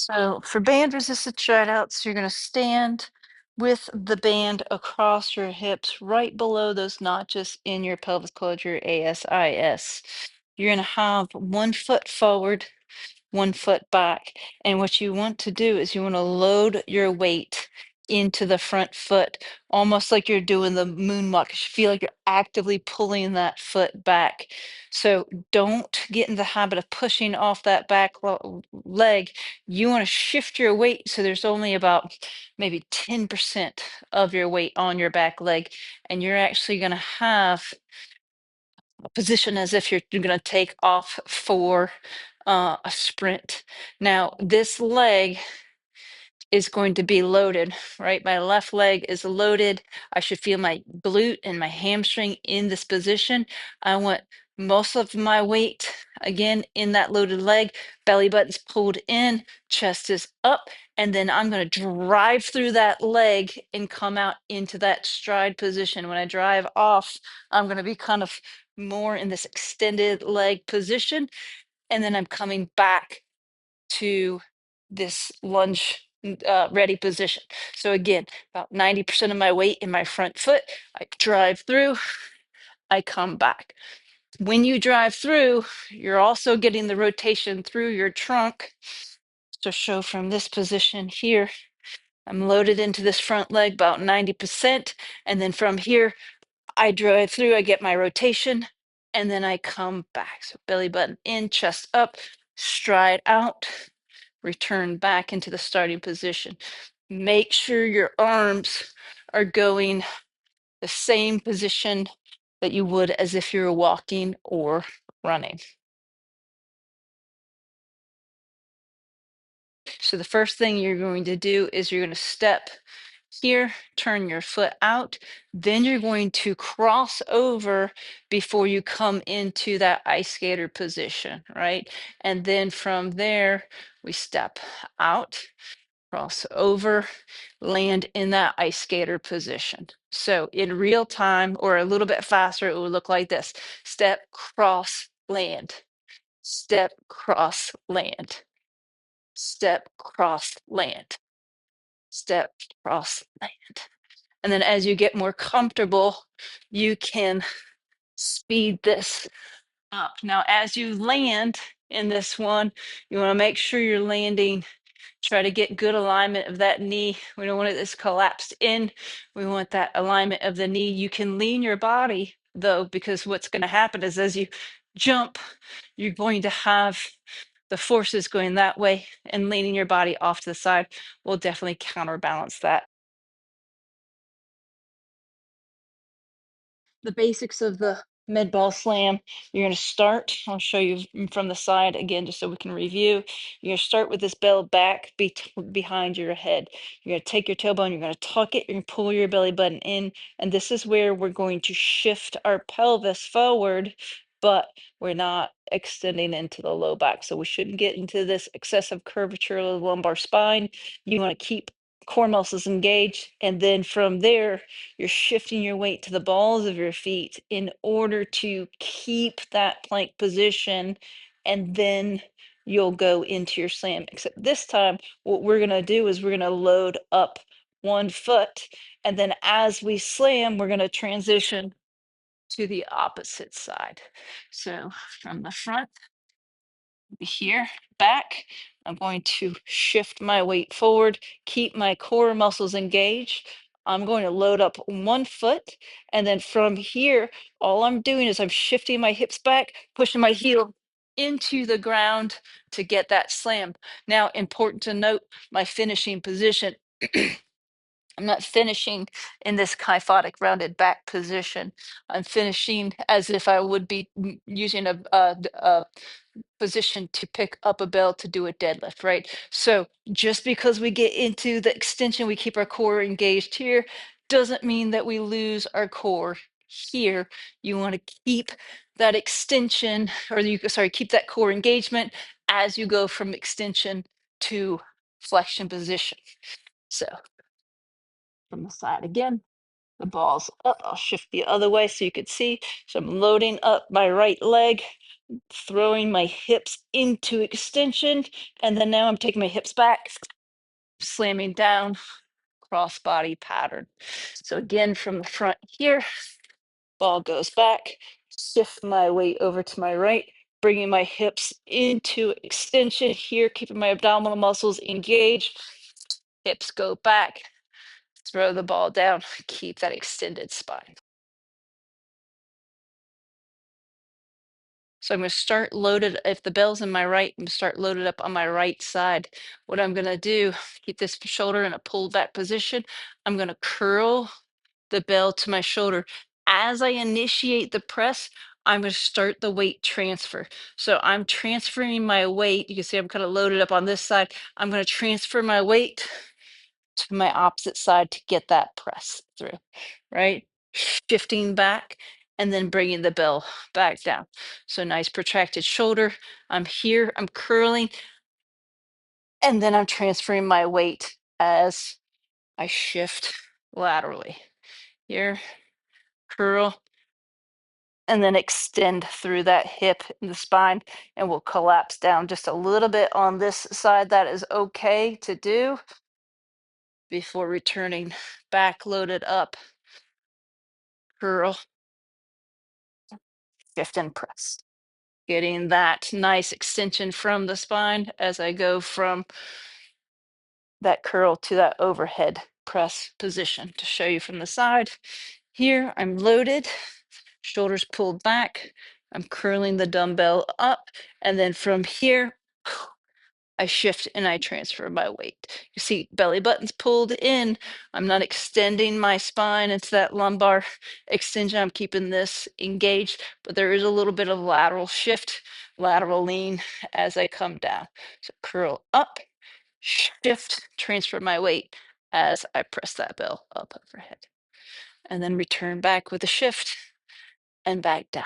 So for band resisted try outs, you're going to stand with the band across your hips, right below those notches in your pelvis called your ASIS. You're going to have 1 foot forward, 1 foot back. And what you want to do is you want to load your weight into the front foot, almost like you're doing the moonwalk. You should feel like you're actively pulling that foot back. So don't get in the habit of pushing off that leg. You want to shift your weight so there's only about maybe 10% of your weight on your back leg. And you're actually going to have a position as if you're going to take off for a sprint. Now, this leg is going to be loaded, right? My left leg is loaded. I should feel my glute and my hamstring in this position. I want most of my weight again in that loaded leg, belly button's pulled in, chest is up, and then I'm going to drive through that leg and come out into that stride position. When I drive off, I'm going to be kind of more in this extended leg position, and then I'm coming back to this lunge ready position. So again, about 90% of my weight in my front foot. I drive through, I come back. When you drive through, you're also getting the rotation through your trunk. So show from this position here, I'm loaded into this front leg about 90%. And then from here, I drive through, I get my rotation, and then I come back. So belly button in, chest up, stride out, return back into the starting position. Make sure your arms are going the same position that you would as if you were walking or running. So the first thing you're going to do is you're going to step here, turn your foot out, then you're going to cross over before you come into that ice skater position, right? And then from there, we step out, cross over, land in that ice skater position. So in real time or a little bit faster, it would look like this: step, cross, land, step, cross, land, step, cross, land, step, cross, land. And then as you get more comfortable, you can speed this up. Now, as you land in this one, you want to make sure you're landing. Try to get good alignment of that knee. We don't want it this collapsed in. We want that alignment of the knee. You can lean your body though, because what's going to happen is as you jump, you're going to have the forces going that way, and leaning your body off to the side will definitely counterbalance that. The basics of the med ball slam. You're going to start, I'll show you from the side again, just so we can review. You're going to start with this bell back behind your head. You're going to take your tailbone, you're going to tuck it, you're going to pull your belly button in. And this is where we're going to shift our pelvis forward, but we're not extending into the low back. So we shouldn't get into this excessive curvature of the lumbar spine. You want to keep core muscles engaged. And then from there, you're shifting your weight to the balls of your feet in order to keep that plank position, and then you'll go into your slam. Except this time, what we're going to do is we're going to load up 1 foot, and then as we slam, we're going to transition to the opposite side. So from the front, here, back. I'm going to shift my weight forward, keep my core muscles engaged. I'm going to load up 1 foot. And then from here, all I'm doing is I'm shifting my hips back, pushing my heel into the ground to get that slam. Now, important to note, my finishing position. I'm not finishing in this kyphotic rounded back position. I'm finishing as if I would be using a position to pick up a bell to do a deadlift, right? So just because we get into the extension, we keep our core engaged here, doesn't mean that we lose our core here. You want to keep that extension, or keep that core engagement as you go from extension to flexion position. So from the side again, the ball's up. I'll shift the other way so you can see. So I'm loading up my right leg. throwing my hips into extension, and then now I'm taking my hips back, slamming down, crossbody pattern. So again, from the front here, ball goes back, shift my weight over to my right, bringing my hips into extension here, keeping my abdominal muscles engaged. Hips go back, throw the ball down, keep that extended spine. So I'm going to start loaded. If the bell's in my right, I'm going to start loaded up on my right side. What I'm going to do, keep this shoulder in a pulled back position. I'm going to curl the bell to my shoulder. As I initiate the press, I'm going to start the weight transfer. So I'm transferring my weight. You can see I'm kind of loaded up on this side. I'm going to transfer my weight to my opposite side to get that press through, right? Shifting back and then bringing the bell back down. So nice protracted shoulder. I'm here, I'm curling, and then I'm transferring my weight as I shift laterally. Here, curl, and then extend through that hip and the spine, and we'll collapse down just a little bit on this side. That is okay to do before returning back loaded up. Curl, shift, and press. Getting that nice extension from the spine as I go from that curl to that overhead press position. To show you from the side, here I'm loaded, shoulders pulled back, I'm curling the dumbbell up, and then from here, I shift and I transfer my weight. You see belly buttons pulled in. I'm not extending my spine into that lumbar extension. I'm keeping this engaged, but there is a little bit of lateral shift, lateral lean as I come down. So curl up, shift, transfer my weight as I press that bell up overhead. And then return back with a shift and back down.